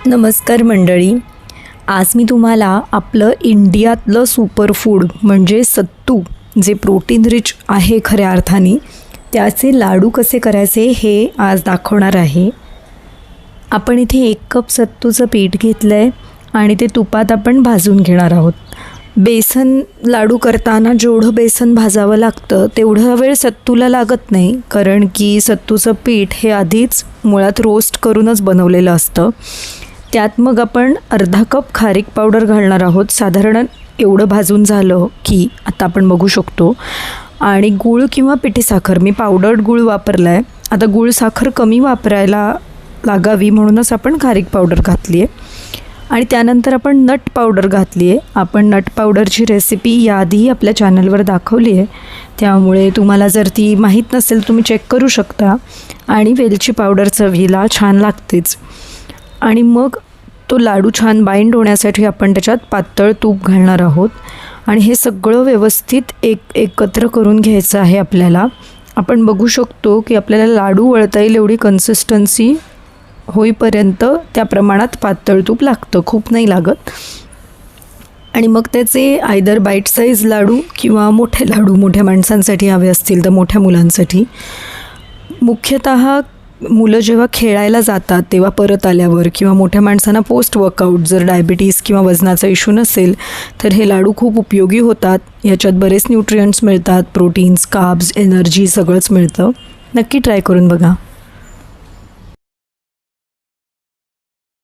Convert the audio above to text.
नमस्कार मंडळी. आज मी तुम्हाला आपलं इंडियातलं सुपरफूड म्हणजे सत्तू, जे प्रोटीन रिच आहे खऱ्या अर्थाने, त्याचे लाडू कसे करायचे हे आज दाखवणार आहे. आपण इथे 1 कप सत्तूचं पीठ घेतलं आहे आणि ते तुपात आपण भाजून घेणार आहोत. बेसन लाडू करताना जेवढं बेसन भाजावं लागतं तेवढा वेळ सत्तूला लागत नाही, कारण की सत्तूचं पीठ हे आधीच मुळात रोस्ट करूनच बनवलेलं असतं. त्यात मग आपण अर्धा कप खारीक पावडर घालणार आहोत. साधारण एवढं भाजून झालं की आता आपण बघू शकतो. आणि गूळ किंवा पिठी साखर, मी पावडर्ड गूळ वापरला आहे. आता गूळ साखर कमी वापरायला लागावी म्हणूनच आपण खारीक पावडर घातली आहे. आणि त्यानंतर आपण नट पावडर घातली आहे. आपण नट पावडरची रेसिपी याआधीही आपल्या चॅनलवर दाखवली आहे, त्यामुळे तुम्हाला जर ती माहीत नसेल तुम्ही चेक करू शकता. आणि वेलची पावडर चवीला छान लागतेच. आणि मग तो लाडू छान बाइंड होण्यासाठी आपण त्याच्यात पातळ तूप घालणार आहोत. आणि हे सगळं व्यवस्थित एकत्र करून घ्यायचं आहे आपल्याला. आपण बघू शकतो की आपल्याला लाडू वळता येईल एवढी कन्सिस्टन्सी होईपर्यंत त्या प्रमाणात पातळ तूप लागतं, खूप नाही लागत. आणि मग त्याचे आयदर बाईट साईज लाडू किंवा मोठे लाडू, मोठ्या माणसांसाठी हवे असतील तर मोठ्या मुलांसाठी. मुख्यतः मुलं जेव्हा खेळायला जातात तेव्हा परत आल्यावर, किंवा मोठ्या माणसांना पोस्ट वर्कआउट, जर डायबिटीस किंवा वजनाचा इश्यू नसेल तर हे लाडू खूप उपयोगी होतात. याच्यात बरेच न्यूट्रियंट्स मिळतात, प्रोटीन्स, कार्ब्स, एनर्जी सगळंच मिळतं. नक्की ट्राय करून बघा.